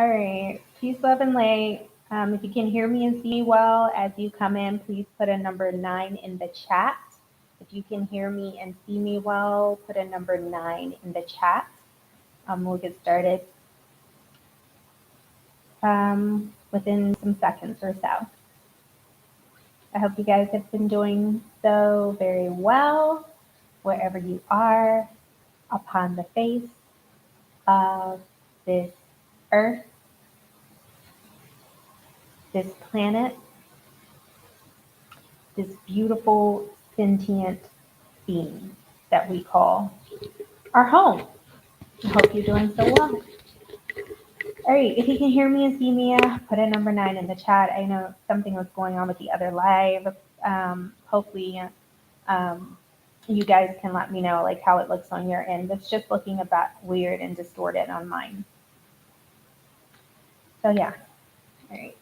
All right. Peace, love, and light. If you can hear me and see me well as you come in, please put a number 9 in the chat. If you can hear me and see me well, put a number 9 in the chat. We'll get started within some seconds or so. I hope you guys have been doing so very well wherever you are upon the face of this earth, this planet, this beautiful sentient being that we call our home. I hope you're doing so well. All right, if you can hear me and see me, put a number 9 in the chat. I know something was going on with the other live. Hopefully, you guys can let me know like how it looks on your end. It's just looking a bit weird and distorted on mine. So yeah, all right.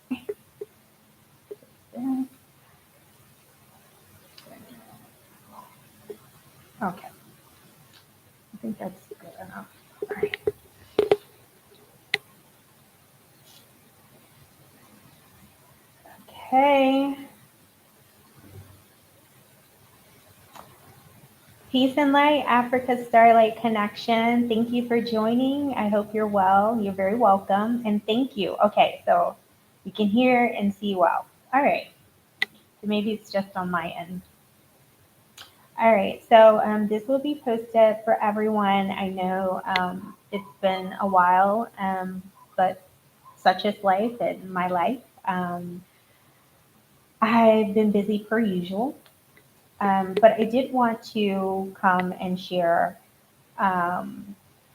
Okay, I think that's good enough. All right. Okay. Peace and light, Africa Starlight Connection. Thank you for joining. I hope you're well. You're very welcome. And thank you. Okay, so you can hear and see well. All right. So maybe it's just on my end. All right. So this will be posted for everyone. I know it's been a while, but such is life and my life. I've been busy per usual. But I did want to come and share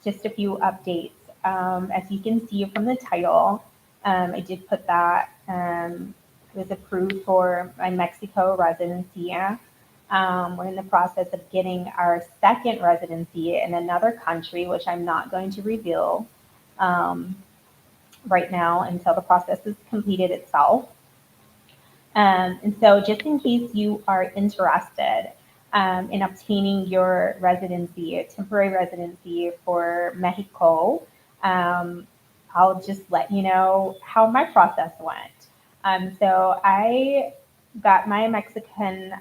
just a few updates. As you can see from the title, I did put that it was approved for my Mexico residency. We're in the process of getting our second residency in another country, which I'm not going to reveal right now until the process is completed itself. And so just in case you are interested in obtaining your residency, a temporary residency for Mexico, I'll just let you know how my process went. So I got my Mexican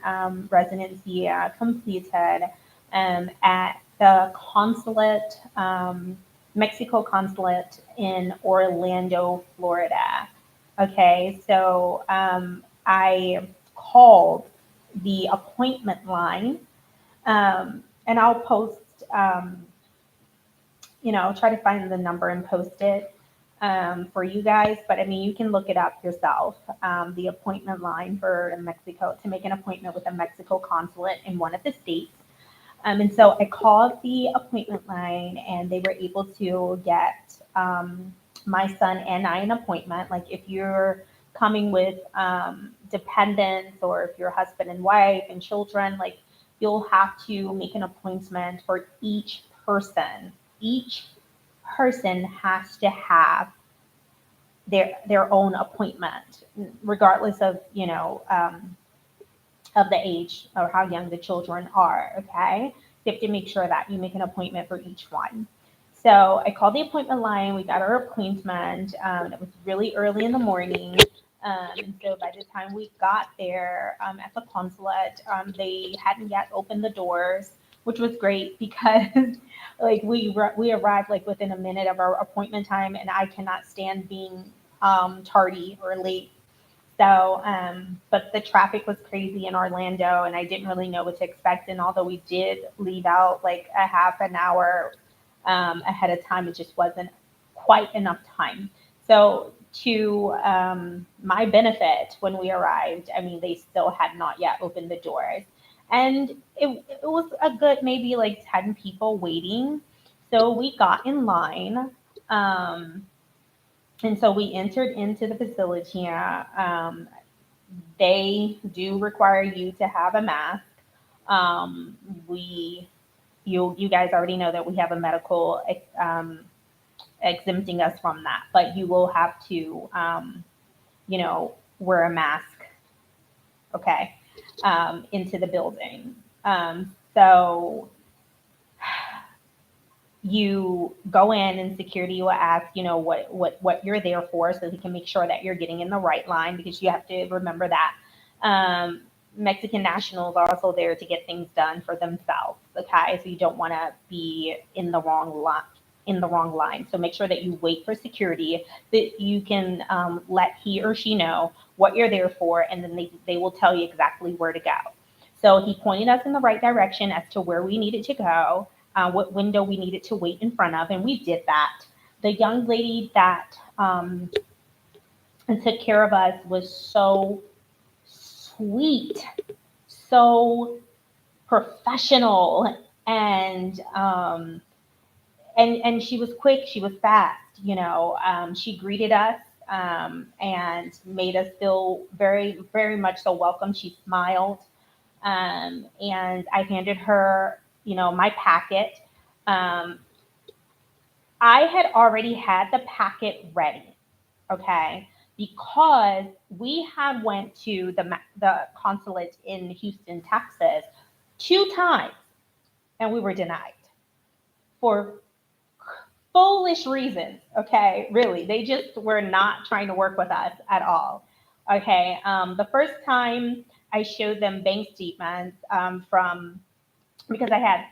residency completed at the consulate, Mexico consulate in Orlando, Florida. Okay, so I called the appointment line, and I'll post, try to find the number and post it for you guys. But I mean, you can look it up yourself. The appointment line for Mexico to make an appointment with a Mexico consulate in one of the states. And so I called the appointment line, and they were able to get my son and I an appointment. Like if you're coming with dependents, or if you're husband and wife and children, like you'll have to make an appointment for each person. Each person has to have their own appointment, regardless of of the age or how young the children are. Okay, you have to make sure that you make an appointment for each one. So I called the appointment line. We got our appointment. It was really early in the morning. So by the time we got there at the consulate, they hadn't yet opened the doors, which was great because like we arrived like within a minute of our appointment time, and I cannot stand being tardy or late. So, but the traffic was crazy in Orlando, and I didn't really know what to expect. And although we did leave out like a half an hour ahead of time, it just wasn't quite enough time. So, to my benefit, when we arrived, I mean, they still had not yet opened the doors. And it was a good maybe like 10 people waiting. So we got in line. And so we entered into the facility. They do require you to have a mask. Um, we, you guys already know that we have a medical exempting us from that, but you will have to, wear a mask. Okay, into the building. So you go in and security will ask, what you're there for, so they can make sure that you're getting in the right line, because you have to remember that Mexican nationals are also there to get things done for themselves. Okay, so you don't want to be in the wrong line. So make sure that you wait for security, that you can let he or she know what you're there for, and then they will tell you exactly where to go. So he pointed us in the right direction as to where we needed to go, what window we needed to wait in front of, and we did that. The young lady that took care of us was so sweet, so professional, and she was quick, she was fast. She greeted us, and made us feel very, very much so welcome. She smiled, and I handed her, my packet. Um, I had already had the packet ready, okay, because we had went to the consulate in Houston, Texas, 2 times, and we were denied for foolish reasons. Okay, really, they just were not trying to work with us at all. Okay, the first time I showed them bank statements, from because I had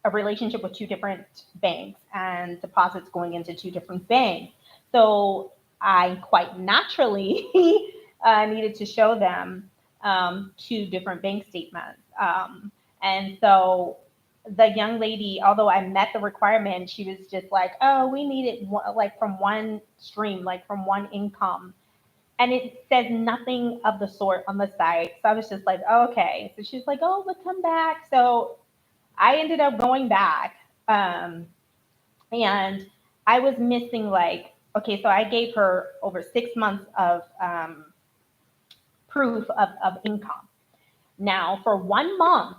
a relationship with 2 different banks and deposits going into 2 different banks. So I quite naturally needed to show them 2 different bank statements. And so the young lady, although I met the requirement, she was just like, "Oh, we need it like from one stream, like from one income." And it says nothing of the sort on the site. So I was just like, oh, okay. So she's like, "Oh, but come back." So I ended up going back, and I was missing, like, okay, so I gave her over 6 months of proof of income. Now, for 1 month,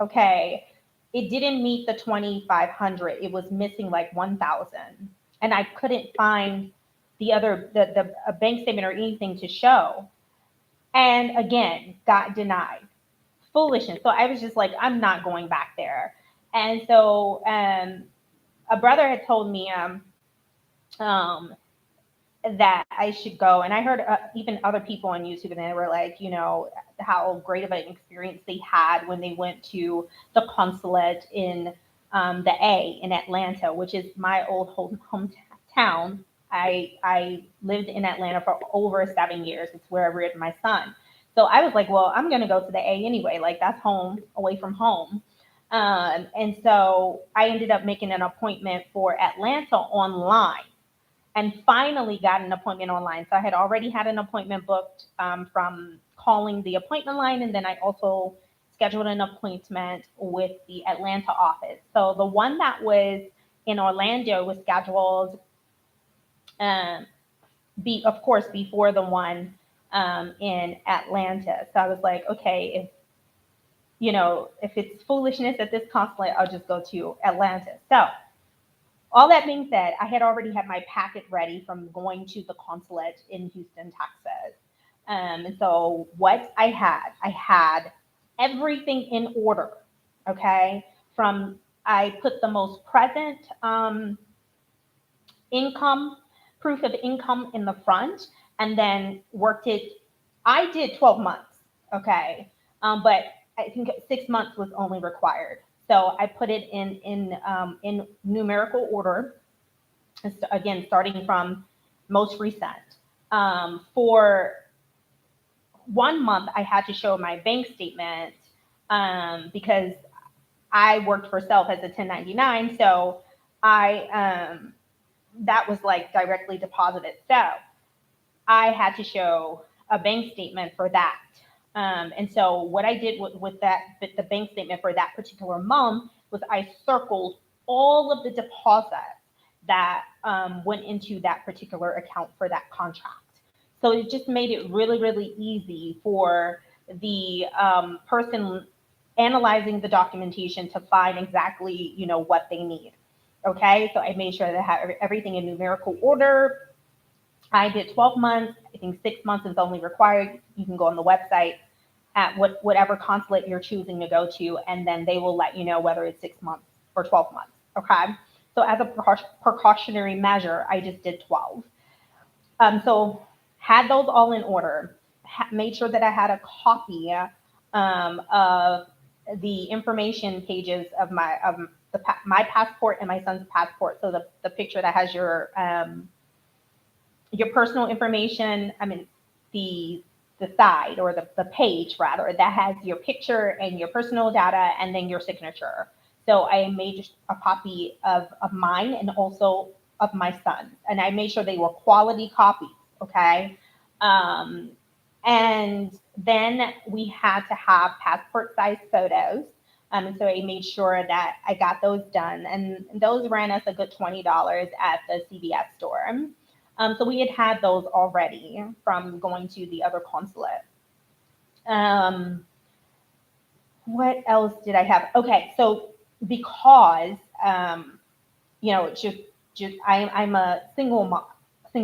okay, it didn't meet the 2,500. It was missing like 1,000, and I couldn't find the a bank statement or anything to show. And again, got denied. Foolishness. So I was just like, I'm not going back there. And so a brother had told me um, that I should go. And I heard even other people on YouTube, and they were like, how great of an experience they had when they went to the consulate in the A in Atlanta, which is my old hometown. I lived in Atlanta for over 7 years. It's where I reared my son. So I was like, well, I'm going to go to the A anyway. Like, that's home, away from home. And so I ended up making an appointment for Atlanta online, and finally got an appointment online. So I had already had an appointment booked from calling the appointment line, and then I also scheduled an appointment with the Atlanta office. So the one that was in Orlando was scheduled, um, of course, before the one in Atlanta. So I was like, okay, if it's foolishness at this consulate, I'll just go to Atlanta. So all that being said, I had already had my packet ready from going to the consulate in Houston, Texas. And so what I had everything in order. Okay. I put the most present income, proof of income in the front, and then worked it. I did 12 months. Okay. But I think 6 months was only required. So I put it in numerical order, again, starting from most recent. For 1 month, I had to show my bank statement because I worked for self as a 1099. So that was like directly deposited. So I had to show a bank statement for that. And so what I did with the bank statement for that particular month was I circled all of the deposits that went into that particular account for that contract. So it just made it really, really easy for the person analyzing the documentation to find exactly, what they need. Okay, so I made sure that I had everything in numerical order. I did 12 months. I think 6 months is only required. You can go on the website at whatever consulate you're choosing to go to, and then they will let you know whether it's 6 months or 12 months. Okay. So as a precautionary measure, I just did 12. So had those all in order, made sure that I had a copy of the information pages of my passport and my son's passport. So the picture that has your personal information, I mean, the the side or the page rather that has your picture and your personal data and then your signature. So I made a copy of mine and also of my son's, and I made sure they were quality copies. Okay. Um, and then we had to have passport size photos. And so I made sure that I got those done, and those ran us a good $20 at the CVS store. So we had those already from going to the other consulate. Um, what else did I have? Okay, so because just I'm a single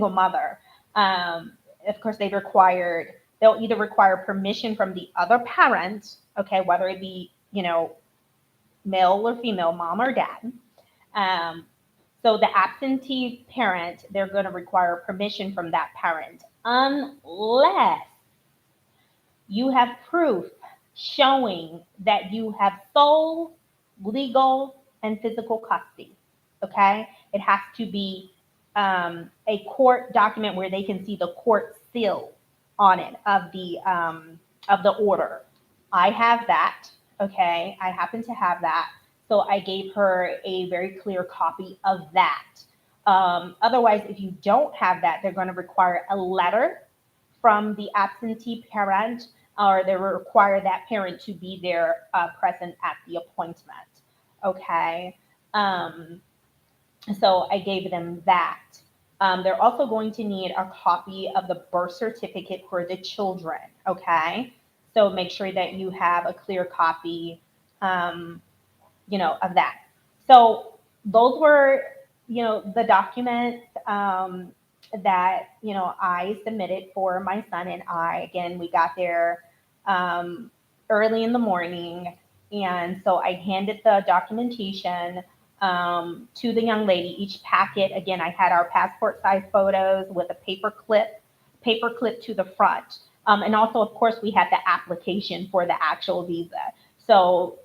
mother. Of course, they'll either require permission from the other parent, okay, whether it be male or female, mom or dad. Um, so the absentee parent, they're going to require permission from that parent unless you have proof showing that you have sole, legal, and physical custody. Okay, it has to be a court document where they can see the court seal on it of the order. I have that. Okay, I happen to have that, so I gave her a very clear copy of that. Otherwise, if you don't have that, they're going to require a letter from the absentee parent, or they will require that parent to be there present at the appointment. Okay. Um, so I gave them that. They're also going to need a copy of the birth certificate for the children. Okay. So make sure that you have a clear copy, um, of that. So those were, the documents that, I submitted for my son and I. Again, we got there um, early in the morning. And so I handed the documentation to the young lady. Each packet, again, I had our passport size photos with a paper clip to the front. And also, of course, we had the application for the actual visa. So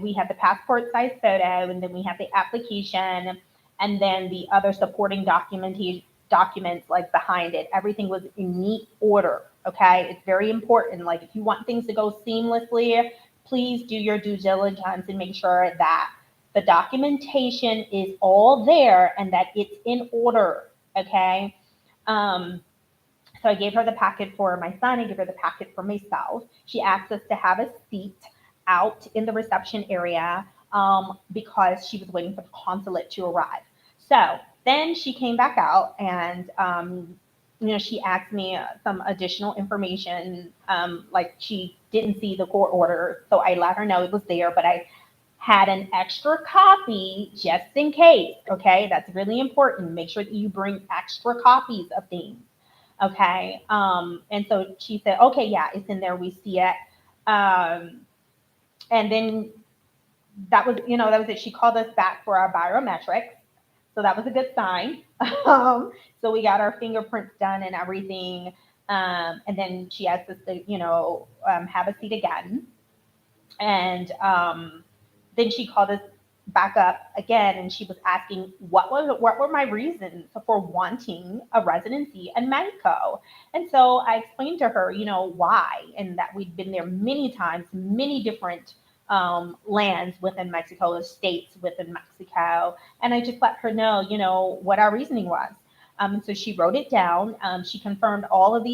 we had the passport size photo, and then we had the application, and then the other supporting documents like behind it. Everything was in neat order. Okay, it's very important. Like if you want things to go seamlessly, please do your due diligence and make sure that the documentation is all there and that it's in order. Okay. Um, so I gave her the packet for my son. I gave her the packet for myself. She asked us to have a seat out in the reception area because she was waiting for the consulate to arrive. So then she came back out and, she asked me some additional information. Like she didn't see the court order. So I let her know it was there, but I had an extra copy just in case. Okay. That's really important. Make sure that you bring extra copies of things. Okay. And so she said, okay, yeah, it's in there. We see it. Um, and then that was it. She called us back for our biometrics. So that was a good sign. So we got our fingerprints done and everything. And then she asked us to, have a seat again. And then she called us back up again, and she was asking what were my reasons for wanting a residency in Mexico. And so I explained to her, why, and that we'd been there many times, many different lands within Mexico, states within Mexico, and I just let her know, what our reasoning was. So she wrote it down. She confirmed all of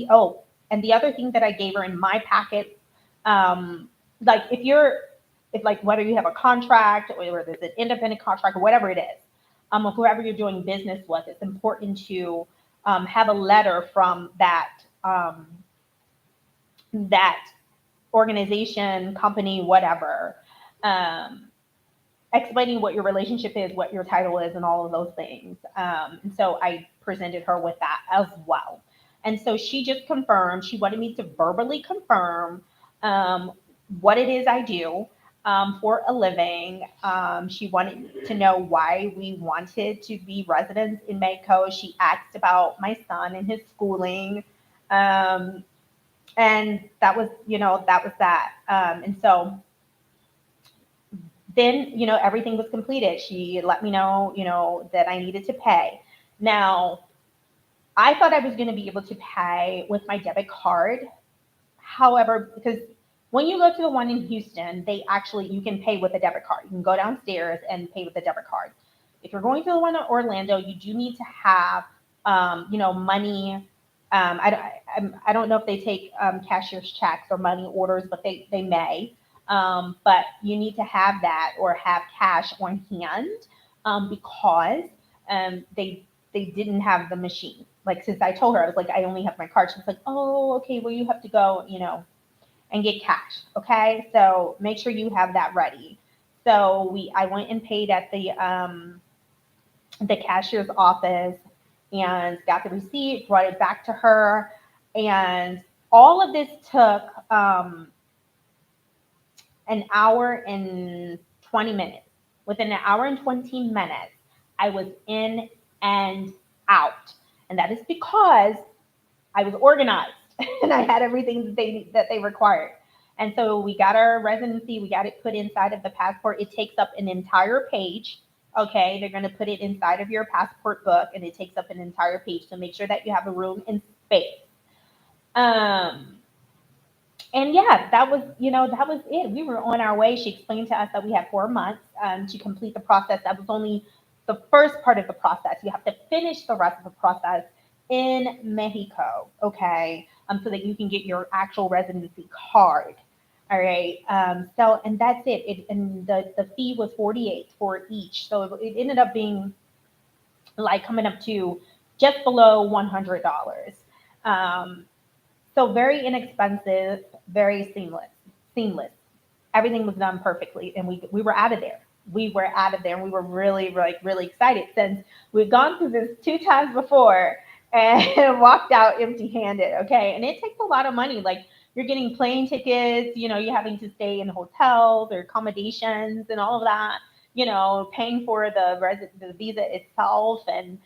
and the other thing that I gave her in my packet, like if like whether you have a contract or there's an independent contract or whatever it is, of whoever you're doing business with, it's important to have a letter from that organization, company, whatever, um, explaining what your relationship is, what your title is, and all of those things. And so I presented her with that as well. And so she just confirmed, she wanted me to verbally confirm what it is I do. for a living. She wanted to know why we wanted to be residents in Mexico. She asked about my son and his schooling. Um, and that was, that was that. And so then, everything was completed. She let me know, that I needed to pay. Now, I thought I was going to be able to pay with my debit card. However, because when you go to the one in Houston, you can pay with a debit card. You can go downstairs and pay with a debit card. If you're going to the one in Orlando, you do need to have, money. I don't know if they take cashier's checks or money orders, but they may. But you need to have that or have cash on hand, because they didn't have the machine. Like, since I told her, I was like, I only have my card. She was like, oh, okay, well, you have to go, and get cash. Okay. So make sure you have that ready. So I went and paid at the cashier's office and got the receipt, brought it back to her. And all of this took an hour and 20 minutes. Within an hour and 20 minutes, I was in and out. And that is because I was organized and I had everything that they required. And so we got our residency, we got it put inside of the passport. It takes up an entire page. Okay, they're going to put it inside of your passport book, and it takes up an entire page. So make sure that you have a room and space. Um, and yeah, that was it. We were on our way. She explained to us that we had 4 months to complete the process. That was only the first part of the process. You have to finish the rest of the process in Mexico, okay, so that you can get your actual residency card. All right. And that's it. And the fee was 48 for each. So it ended up being like coming up to just below $100. Um, so very inexpensive, very seamless. Everything was done perfectly, and we were out of there. We were out of there, and we were really, like, really excited since we've gone through this 2 times before and walked out empty-handed. Okay, and it takes a lot of money. Like, you're getting plane tickets, you're having to stay in hotels or accommodations and all of that. Paying for the visa itself, and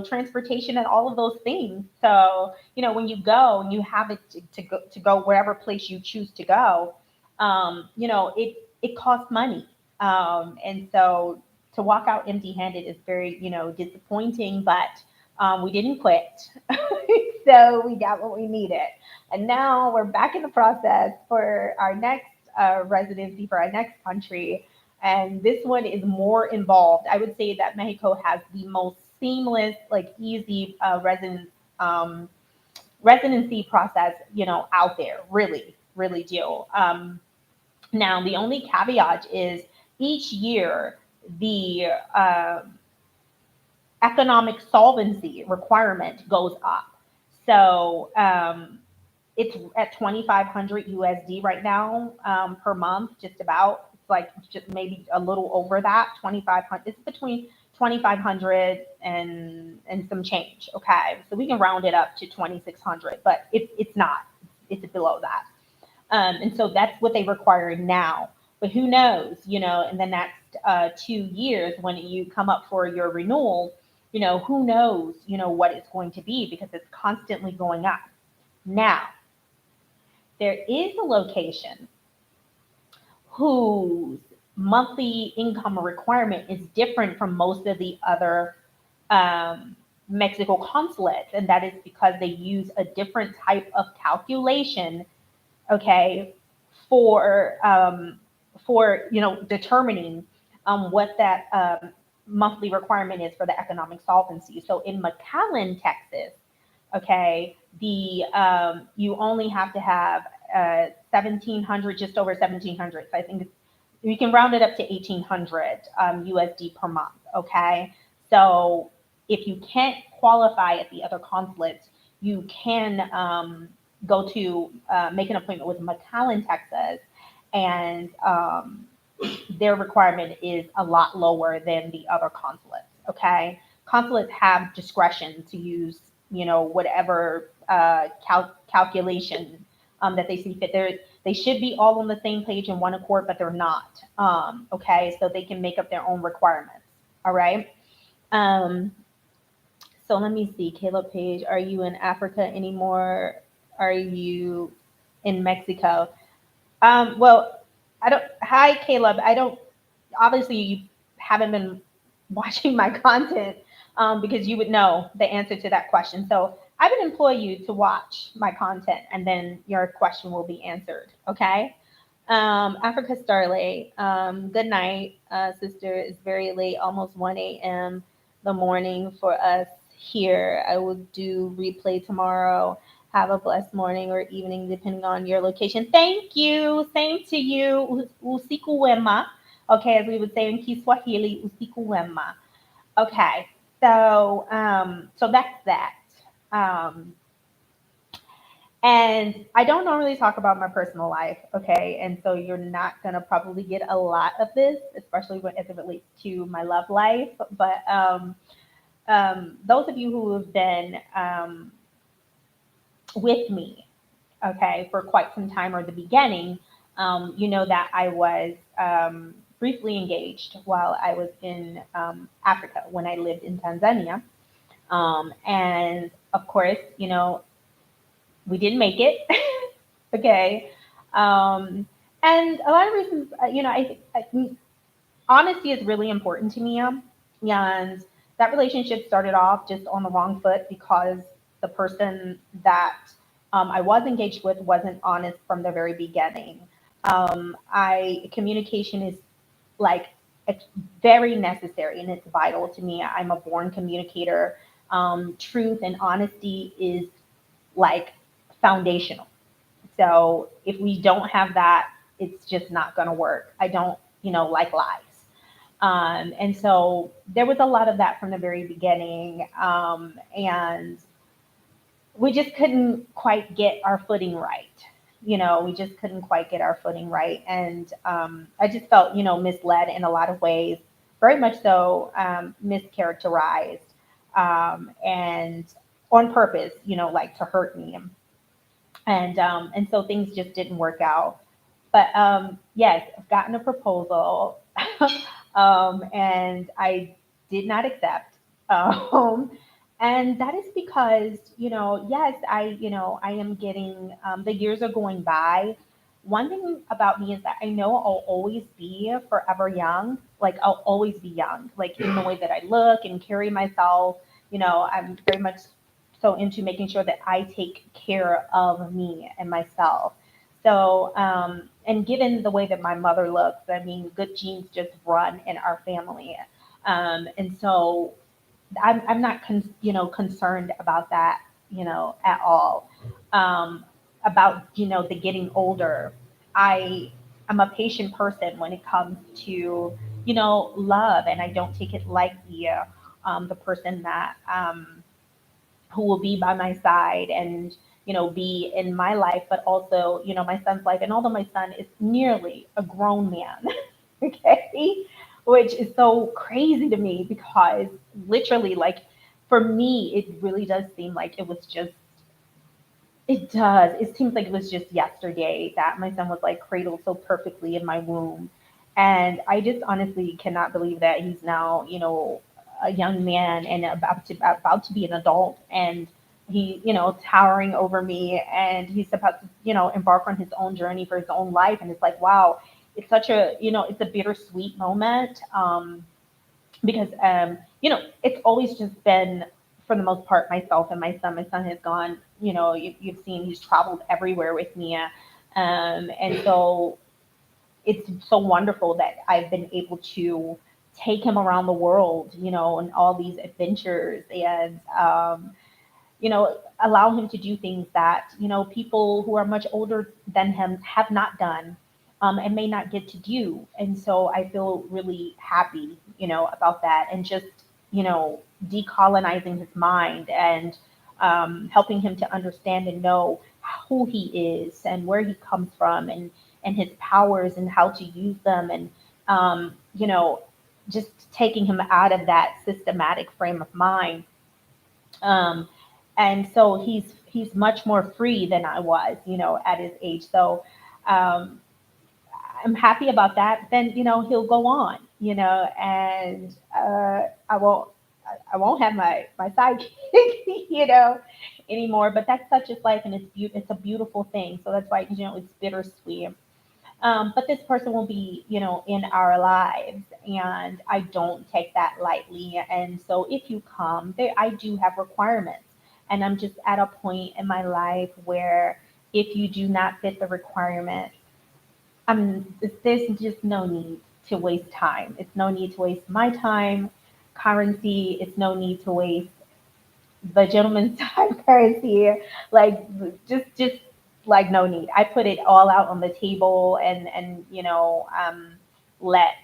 transportation and all of those things. So when you go and you have it to go wherever place you choose to go, it costs money. And so to walk out empty-handed is very, disappointing, but we didn't quit. So we got what we needed. And now we're back in the process for our next residency, for our next country. And this one is more involved. I would say that Mexico has the most seamless, like, easy residency process, out there. Really, really do. Now, the only caveat is each year the economic solvency requirement goes up. So it's at 2,500 USD right now, per month, just about. It's like just maybe a little over that, 2,500. It's between 2,500 and some change. Okay, so we can round it up to 2,600, but it's not. It's below that. And so that's what they require now. But who knows, in the next 2 years when you come up for your renewal, who knows, what it's going to be, because it's constantly going up. Now, there is a location whose monthly income requirement is different from most of the other Mexico consulates, and that is because they use a different type of calculation, okay, for determining what that monthly requirement is for the economic solvency. So in McAllen, Texas, okay, the you only have to have 1,700, just over 1,700. So I think you can round it up to 1,800 USD per month. Okay, so if you can't qualify at the other consulates, you can go to make an appointment with McAllen, Texas, and their requirement is a lot lower than the other consulates. Okay, consulates have discretion to use, whatever calculation that they see fit. They should be all on the same page in one accord, but they're not. Okay, so they can make up their own requirements. All right. Um, so let me see, Caleb Page, are you in Africa anymore? Are you in Mexico? Well, I don't. Hi, Caleb. I don't. Obviously, you haven't been watching my content because you would know the answer to that question. So I would employ you to watch my content, and then your question will be answered. Okay. Africa Starlight. Good night, sister. It's very late, almost 1 a.m. the morning for us here. I will do replay tomorrow. Have a blessed morning or evening, depending on your location. Thank you. Same to you. Usiku wema. Okay, as we would say in Kiswahili, usiku wema. Okay, so that's that. Um, and I don't normally talk about my personal life, okay? And so you're not gonna probably get a lot of this, especially as it relates to my love life. But those of you who have been with me, okay, for quite some time or the beginning, you know that I was briefly engaged while I was in Africa when I lived in Tanzania. And of course, you know, we didn't make it. Okay. Um, and a lot of reasons, you know, I honesty is really important to me. And that relationship started off just on the wrong foot because the person that I was engaged with wasn't honest from the very beginning. I communication is like it's very necessary and it's vital to me. I'm a born communicator. Truth and honesty is like foundational. So if we don't have that, it's just not going to work. I don't, you know, like lies. And so there was a lot of that from the very beginning. And we just couldn't quite get our footing right. You know, we just couldn't quite get our footing right. And I just felt, you know, misled in a lot of ways, very much so mischaracterized and on purpose, you know, like to hurt me. And so things just didn't work out. But yes, I've gotten a proposal, and I did not accept. Um, and that is because, you know, yes, I am getting, the years are going by. One thing about me is that I know I'll always be forever young. Like I'll always be young, like in the way that I look and carry myself. You know, I'm very much so into making sure that I take care of me and myself. So, and given the way that my mother looks, I mean, good genes just run in our family. And so I'm not, you know, concerned about that, you know, at all. About, you know, the getting older. I am a patient person when it comes to, you know, love, and I don't take it lightly. The person that, who will be by my side and, you know, be in my life, but also, you know, my son's life. And although my son is nearly a grown man, okay, which is so crazy to me because literally, like, for me, it really does seem like it was just, it does. It seems like it was just yesterday that my son was like cradled so perfectly in my womb. And I just honestly cannot believe that he's now, you know, a young man and about to be an adult, and he, you know, towering over me, and he's about to, you know, embark on his own journey for his own life. And it's like, wow, it's such a, you know, it's a bittersweet moment. Because you know, it's always just been, for the most part, myself and my son. My son has gone, you know, you've seen he's traveled everywhere with me, and so it's so wonderful that I've been able to take him around the world, you know, and all these adventures, and you know, allow him to do things that, you know, people who are much older than him have not done, and may not get to do. And so I feel really happy, you know, about that, and just, you know, decolonizing his mind and helping him to understand and know who he is and where he comes from, and his powers and how to use them, and you know, just taking him out of that systematic frame of mind. Um, and so he's much more free than I was, you know, at his age. So um, I'm happy about that, then he'll go on, and I won't have my sidekick, you know, anymore. But that's such is life, and it's a beautiful thing. So that's why it's bittersweet. But this person will be, in our lives, and I don't take that lightly. And so if you come, there I do have requirements, and I'm just at a point in my life where if you do not fit the requirement, there's just no need to waste time. It's no need to waste my time, currency. It's no need to waste the gentleman's time, currency. Like just like no need. I put it all out on the table, and let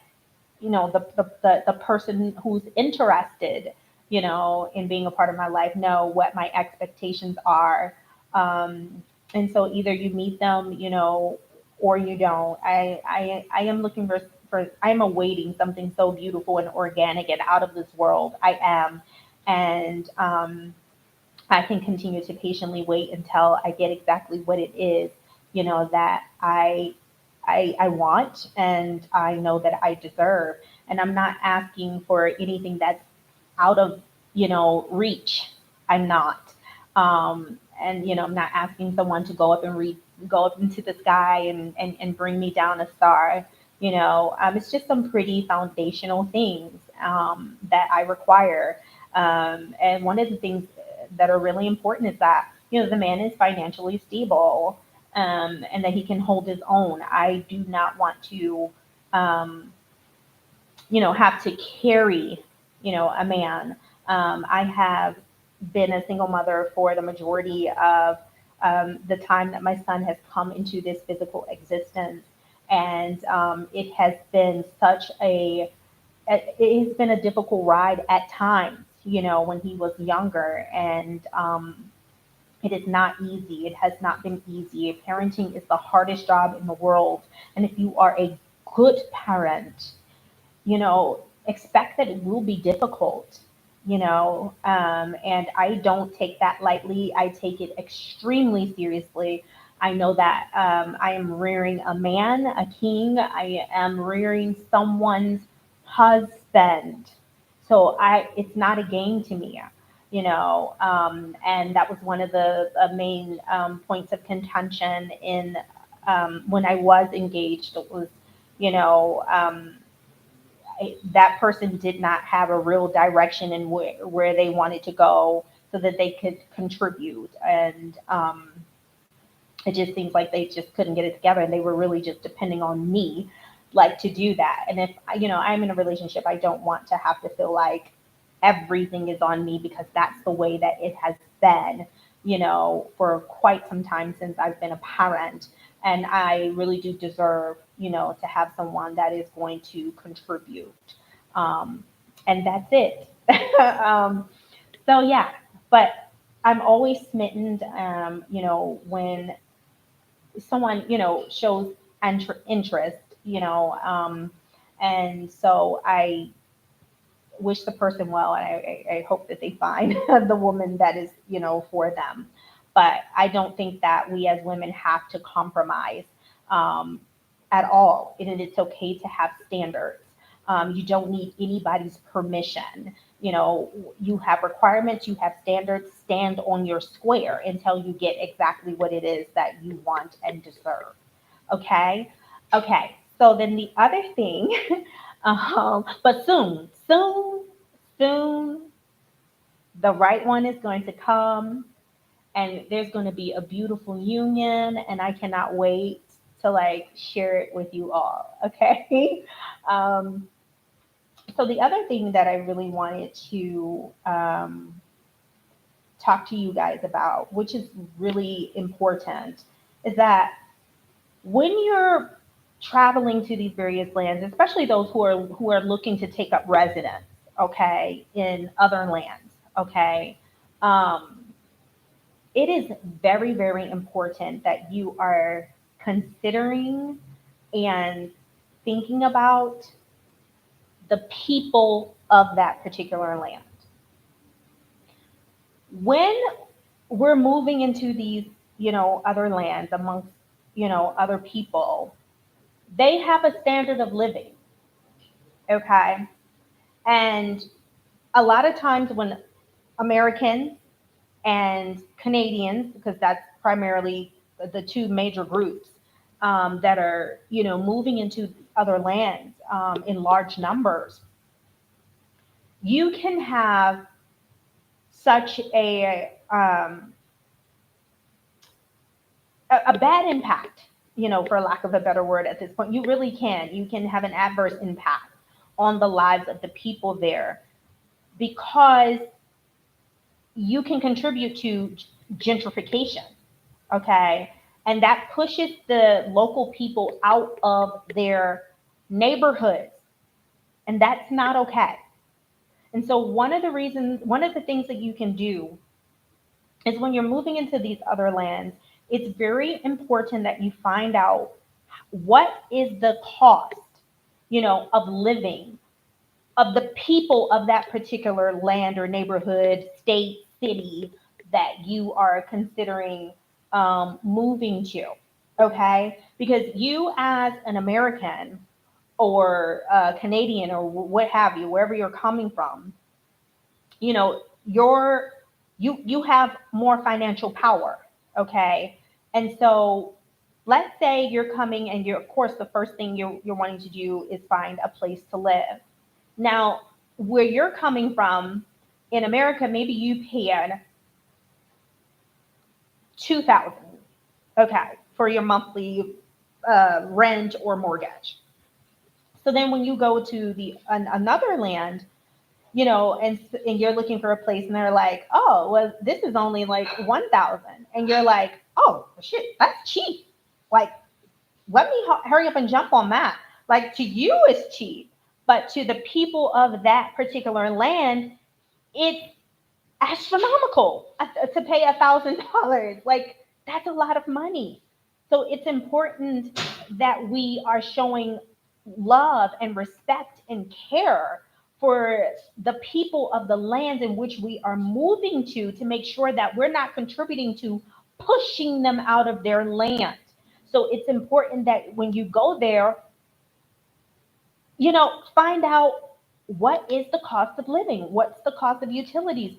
the person who's interested, in being a part of my life know what my expectations are. And so either you meet them, or you don't. I am looking for I'm awaiting something so beautiful and organic and out of this world. I am. And I can continue to patiently wait until I get exactly what it is, that I want and I know that I deserve. And I'm not asking for anything that's out of, reach. I'm not. And I'm not asking someone to go up into the sky and bring me down a star. It's just some pretty foundational things that I require. And one of the things that are really important is that the man is financially stable, and that he can hold his own. I do not want to um, have to carry, a man. I have been a single mother for the majority of the time that my son has come into this physical existence. And it has been it has been a difficult ride at times, when he was younger. And it is not easy. It has not been easy. Parenting is the hardest job in the world. And if you are a good parent, expect that it will be difficult, and I don't take that lightly. I take it extremely seriously. I know that I am rearing a man, a king. I am rearing someone's husband. So it's not a game to me, and that was one of the main points of contention in when I was engaged. It was, you know, um, that person did not have a real direction in where they wanted to go so that they could contribute. And it just seems like they just couldn't get it together, and they were really just depending on me, like, to do that. And if I'm in a relationship, I don't want to have to feel like everything is on me, because that's the way that it has been, for quite some time since I've been a parent. And I really do deserve, to have someone that is going to contribute. um, and that's it. So yeah, but I'm always smitten, when someone shows interest, and so I wish the person well, and I hope that they find the woman that is for them. But I don't think that we as women have to compromise um, at all, and it's okay to have standards. You don't need anybody's permission. You have requirements, you have standards. Stand on your square until you get exactly what it is that you want and deserve. Okay. Okay. So then the other thing, but soon, the right one is going to come, and there's going to be a beautiful union, and I cannot wait to like share it with you all. Okay. um, so the other thing that I really wanted to talk to you guys about, which is really important, is that when you're traveling to these various lands, especially those who are looking to take up residence, okay, in other lands, okay, um, it is very, very important that you are considering and thinking about the people of that particular land. When we're moving into these, other lands amongst, other people, they have a standard of living, okay? And a lot of times when Americans and Canadians, because that's primarily the two major groups that are, moving into other lands in large numbers, you can have such a bad impact, for lack of a better word at this point. You really can. You can have an adverse impact on the lives of the people there because you can contribute to gentrification, okay? And that pushes the local people out of their neighborhoods, and that's not okay. And so one of the things that you can do is when you're moving into these other lands, it's very important that you find out what is the cost, of living of the people of that particular land or neighborhood, state, city that you are considering moving to. Okay, because you as an American or Canadian or what have you, wherever you're coming from, you're you have more financial power. Okay, and so let's say you're coming and you're, of course, the first thing you're wanting to do is find a place to live. Now, where you're coming from in America, maybe you paid 2,000, okay, for your monthly rent or mortgage. So then when you go to another land, and you're looking for a place, and they're like, oh, well, this is only like 1,000, and you're like, oh shit, that's cheap. Like, let me hurry up and jump on that. Like, to you, it's cheap, but to the people of that particular land, it's astronomical to pay $1,000. Like, that's a lot of money. So it's important that we are showing love and respect and care for the people of the lands in which we are moving to make sure that we're not contributing to pushing them out of their land. So it's important that when you go there, find out what is the cost of living, what's the cost of utilities,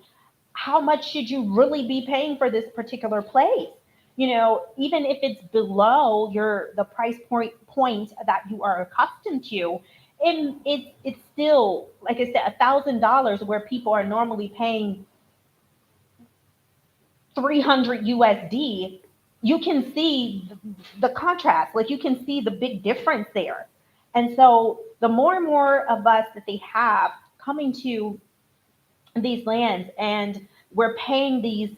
how much should you really be paying for this particular place? Even if it's below the price point that you are accustomed to, and it's still, like I said, $1,000 where people are normally paying 300 USD. You can see the contrast, like you can see the big difference there. And so the more and more of us that they have coming to these lands, and we're paying these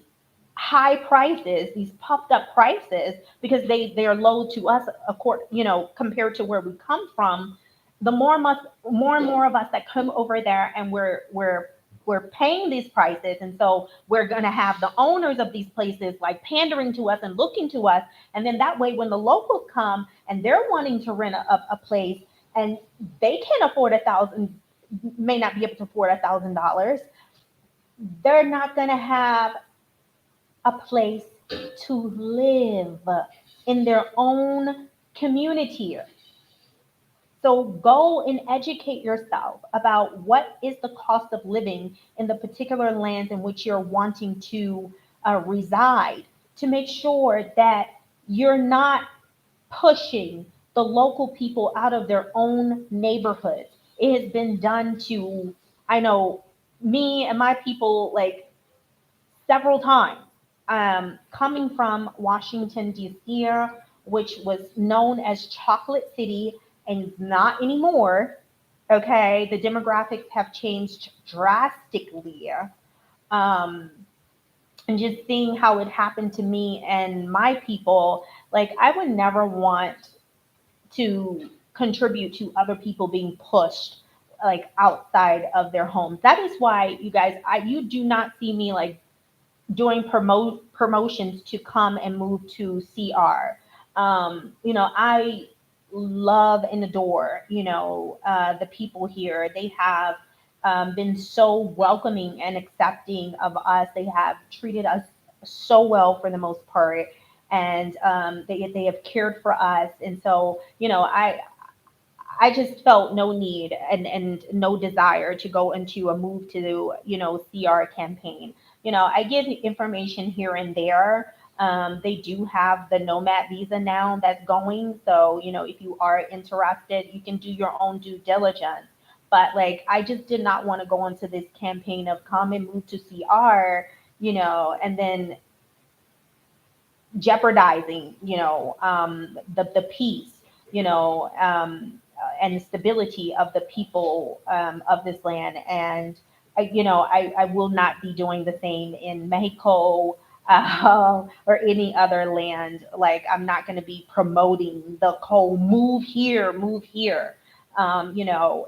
high prices, these puffed up prices, because they are low to us, compared to where we come from. The more and more of us that come over there, and we're paying these prices, and so we're going to have the owners of these places like pandering to us and looking to us, and then that way when the locals come and they're wanting to rent a place, and they can't afford may not be able to afford $1,000, they're not going to have a place to live in their own community. So go and educate yourself about what is the cost of living in the particular lands in which you're wanting to reside, to make sure that you're not pushing the local people out of their own neighborhoods. It has been done to, I know, me and my people, like, several times. Coming from Washington, D.C., which was known as Chocolate City and is not anymore. Okay, the demographics have changed drastically. Um, and just seeing how it happened to me and my people, like, I would never want to contribute to other people being pushed like outside of their homes. That is why, you guys, you do not see me like doing promotions to come and move to CR. I love and adore, the people here. They have been so welcoming and accepting of us. They have treated us so well for the most part. and they have cared for us. And so, I just felt no need and no desire to go into a move to, CR campaign. I give information here and there. They do have the nomad visa now that's going. So, if you are interested, you can do your own due diligence. But like, I just did not want to go into this campaign of come and move to CR, and then jeopardizing, the peace, and stability of the people of this land. And I will not be doing the same in Mexico or any other land. Like, I'm not going to be promoting the whole move here.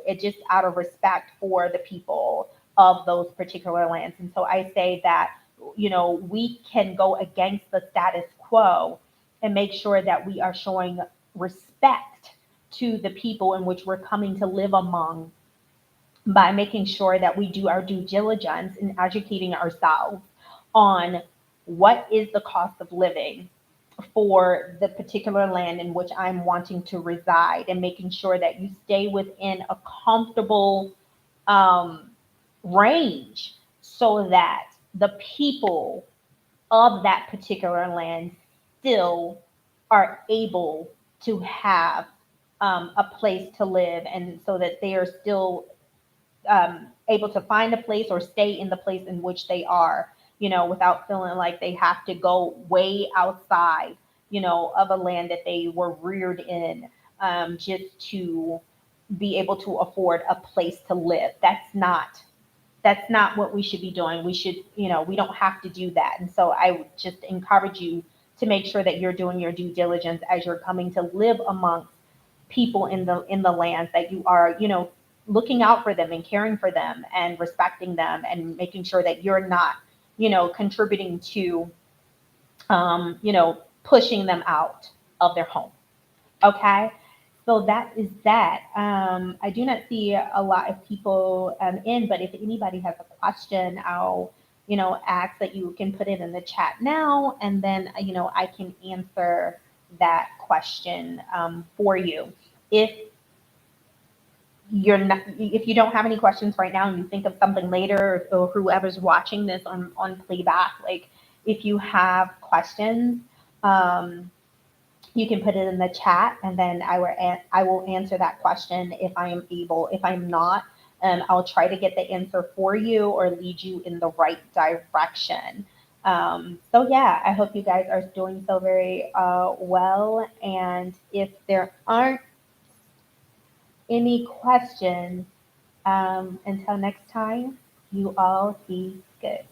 It just out of respect for the people of those particular lands. And so I say that we can go against the status quo and make sure that we are showing respect to the people in which we're coming to live among by making sure that we do our due diligence in educating ourselves on what is the cost of living for the particular land in which I'm wanting to reside, and making sure that you stay within a comfortable um, range so that the people of that particular land still are able to have a place to live, and so that they are still able to find a place or stay in the place in which they are, without feeling like they have to go way outside, of a land that they were reared in, just to be able to afford a place to live. That's not what we should be doing. We should, we don't have to do that. And so I would just encourage you to make sure that you're doing your due diligence as you're coming to live amongst people in the lands, that you are, looking out for them and caring for them and respecting them, and making sure that you're not, contributing to, pushing them out of their home. Okay. So that is that. I do not see a lot of people in, but if anybody has a question, I'll, ask that you can put it in the chat now, and then, I can answer that question for you. If if you don't have any questions right now and you think of something later, or whoever's watching this on playback, like if you have questions, um, you can put it in the chat, and then I will answer that question if I am able. If I'm not, I'll try to get the answer for you or lead you in the right direction. So yeah, I hope you guys are doing so very well. And if there aren't any questions, until next time, you all be good.